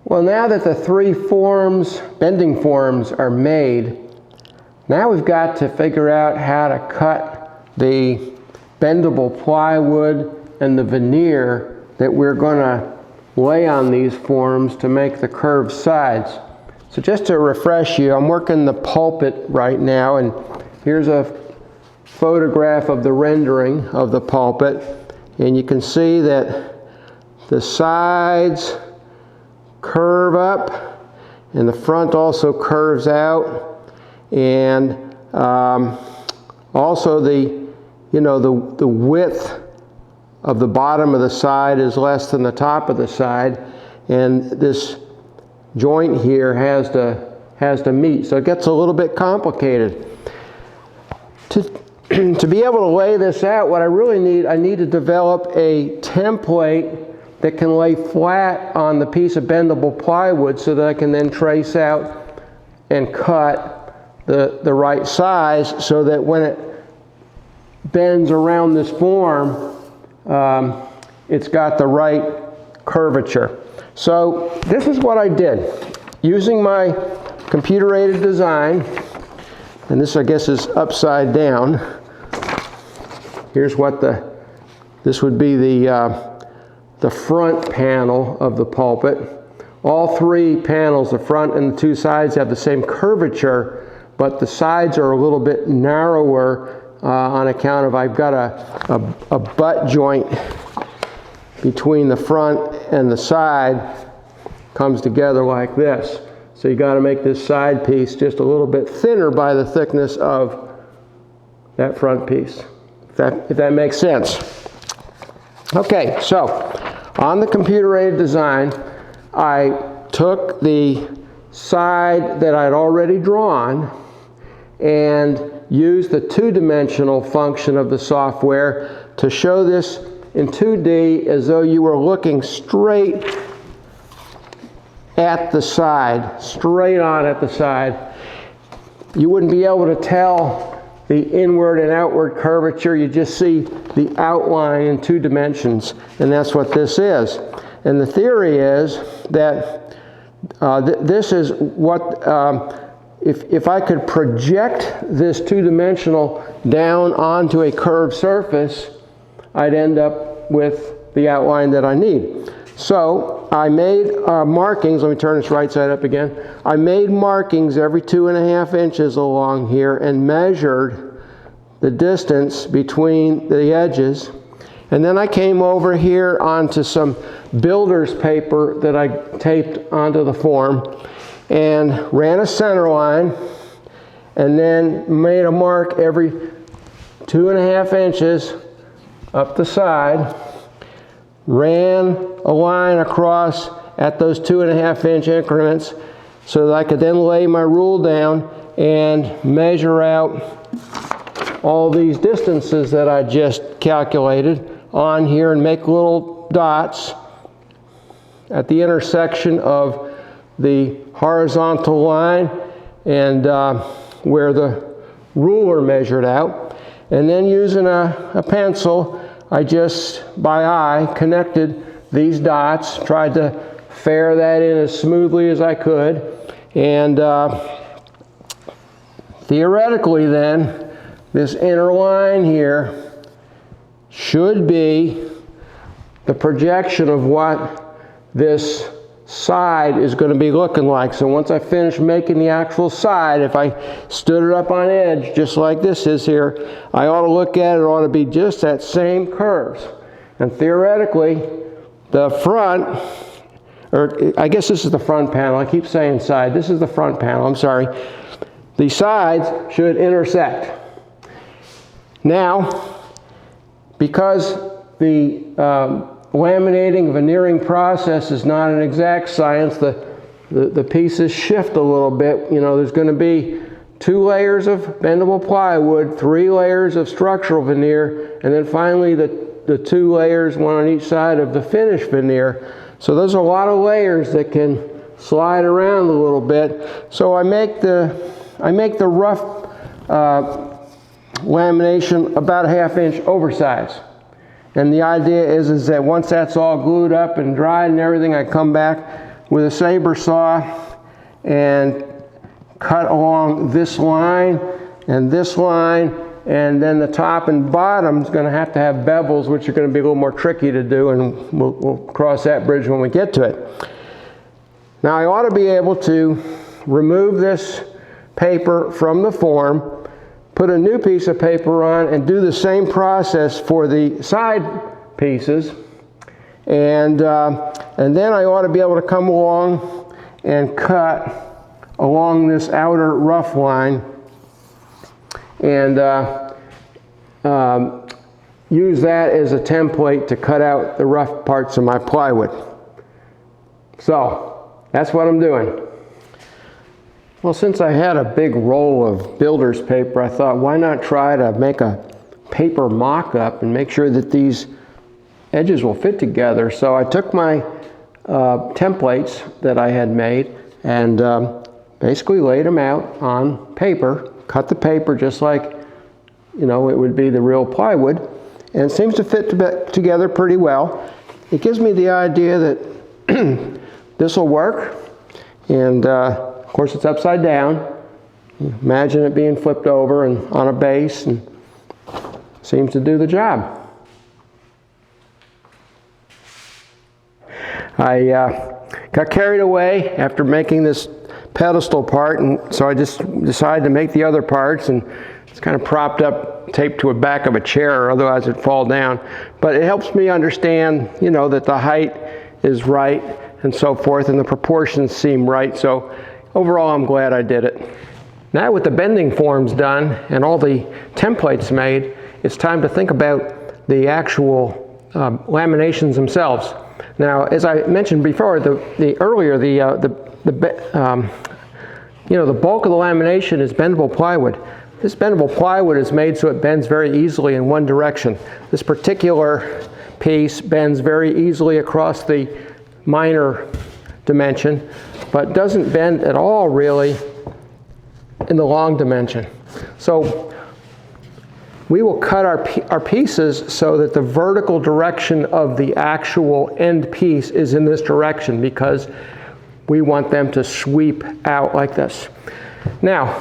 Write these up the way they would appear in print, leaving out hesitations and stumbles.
Well, now that the three forms, bending forms, are made, now we've got to figure out how to cut the bendable plywood and the veneer that we're going to lay on these forms to make the curved sides. So just to refresh you, I'm working the pulpit right now, and here's a photograph of the rendering of the pulpit, and you can see that the sides curve up and the front also curves out, and also the width of the bottom of the side is less than the top of the side, and this joint here has to meet, so it gets a little bit complicated. To be able to lay this out, what I need to develop a template that can lay flat on the piece of bendable plywood so that I can then trace out and cut the right size so that when it bends around this form, it's got the right curvature. So this is what I did. Using my computer-aided design, and this I guess is upside down. Here's what this would be the front panel of the pulpit. All three panels, the front and the two sides, have the same curvature, but the sides are a little bit narrower on account of I've got a butt joint between the front and the side, comes together like this. So you got to make this side piece just a little bit thinner by the thickness of that front piece, if that makes sense. Okay, so on the computer-aided design, I took the side that I'd already drawn and used the two-dimensional function of the software to show this in 2D as though you were looking straight at the side, straight on at the side. You wouldn't be able to tell the inward and outward curvature. You just see the outline in 2 dimensions, and that's what this is. And the theory is that this is what, if I could project this 2-dimensional down onto a curved surface, I'd end up with the outline that I need. So I made markings. Let me turn this right side up again. I made markings every 2.5 inches along here and measured the distance between the edges. And then I came over here onto some builder's paper that I taped onto the form and ran a center line and then made a mark every 2.5 inches up the side, ran a line across at those 2.5 inch increments so that I could then lay my rule down and measure out all these distances that I just calculated on here and make little dots at the intersection of the horizontal line and where the ruler measured out. And then using a pencil, I just, by eye, connected these dots, tried to fair that in as smoothly as I could. And theoretically then, this inner line here should be the projection of what this side is going to be looking like. So once I finish making the actual side, if I stood it up on edge just like this is here, I ought to look at it, it ought to be just that same curves. And theoretically, the front, or I guess this is the front panel, I keep saying side, this is the front panel, I'm sorry. The sides should intersect. Now, because the laminating, veneering process is not an exact science, the pieces shift a little bit. You know, there's going to be 2 layers of bendable plywood, 3 layers of structural veneer, and then finally the 2 layers, one on each side of the finished veneer. So there's a lot of layers that can slide around a little bit. So I make the rough lamination about a 1/2 inch oversize. And the idea is that once that's all glued up and dried and everything, I come back with a saber saw and cut along this line and this line, and then the top and bottom is going to have bevels, which are going to be a little more tricky to do, and we'll cross that bridge when we get to it. Now I ought to be able to remove this paper from the form, put a new piece of paper on, and do the same process for the side pieces, and then I ought to be able to come along and cut along this outer rough line and use that as a template to cut out the rough parts of my plywood. So that's what I'm doing. Well, since I had a big roll of builder's paper, I thought, why not try to make a paper mock-up and make sure that these edges will fit together. So I took my templates that I had made and basically laid them out on paper, cut the paper just like, you know, it would be the real plywood, and it seems to fit together pretty well. It gives me the idea that this will work, and of course it's upside down. Imagine it being flipped over and on a base, and seems to do the job. I got carried away after making this pedestal part, and so I just decided to make the other parts, and it's kind of propped up, taped to the back of a chair, otherwise it'd fall down. But it helps me understand, you know, that the height is right and so forth, and the proportions seem right. So overall, I'm glad I did it. Now with the bending forms done and all the templates made, it's time to think about the actual laminations themselves. Now, as I mentioned before, the bulk of the lamination is bendable plywood. This bendable plywood is made so it bends very easily in one direction. This particular piece bends very easily across the minor dimension, but doesn't bend at all really in the long dimension. So we will cut our pieces so that the vertical direction of the actual end piece is in this direction, because we want them to sweep out like this. Now,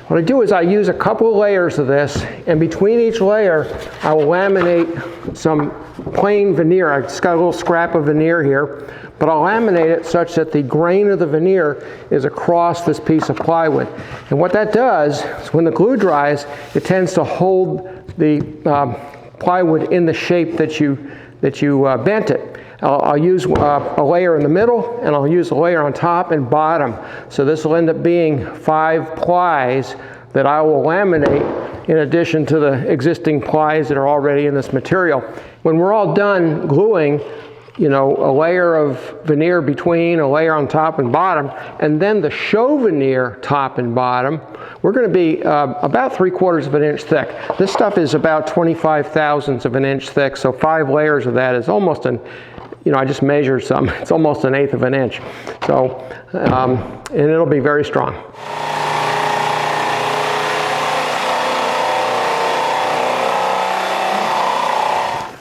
what I do is I use a couple of layers of this, and between each layer I will laminate some plain veneer. I just got a little scrap of veneer here, but I'll laminate it such that the grain of the veneer is across this piece of plywood. And what that does is when the glue dries, it tends to hold the plywood in the shape that you bent it. I'll use a layer in the middle, and I'll use a layer on top and bottom. So this will end up being 5 plies that I will laminate in addition to the existing plies that are already in this material. When we're all done gluing, you know, a layer of veneer between, a layer on top and bottom, and then the show veneer top and bottom, we're going to be about 3/4 of an inch thick. This stuff is about 25 thousandths of an inch thick, so 5 layers of that is almost an, you know, I just measured some, it's almost 1/8 of an inch. So, and it'll be very strong.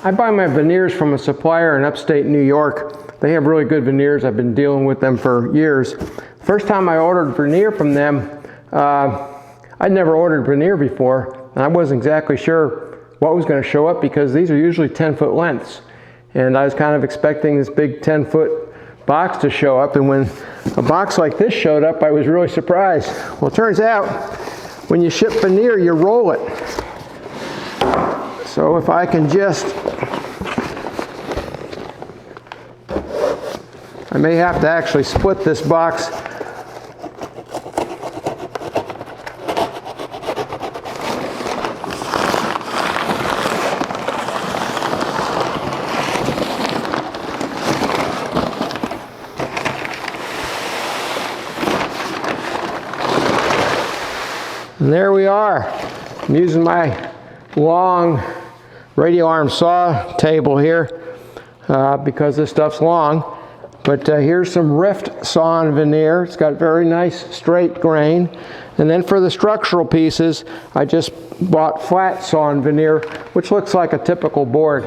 I buy my veneers from a supplier in upstate New York. They have really good veneers. I've been dealing with them for years. First time I ordered veneer from them, I'd never ordered veneer before, and I wasn't exactly sure what was going to show up, because these are usually 10-foot lengths. And I was kind of expecting this big 10-foot box to show up, and when a box like this showed up, I was really surprised. Well, it turns out when you ship veneer, you roll it. So if I can just, I may have to actually split this box. And there we are. I'm using my long radial arm saw table here because this stuff's long. But here's some rift sawn veneer. It's got very nice straight grain. And then for the structural pieces, I just bought flat sawn veneer, which looks like a typical board.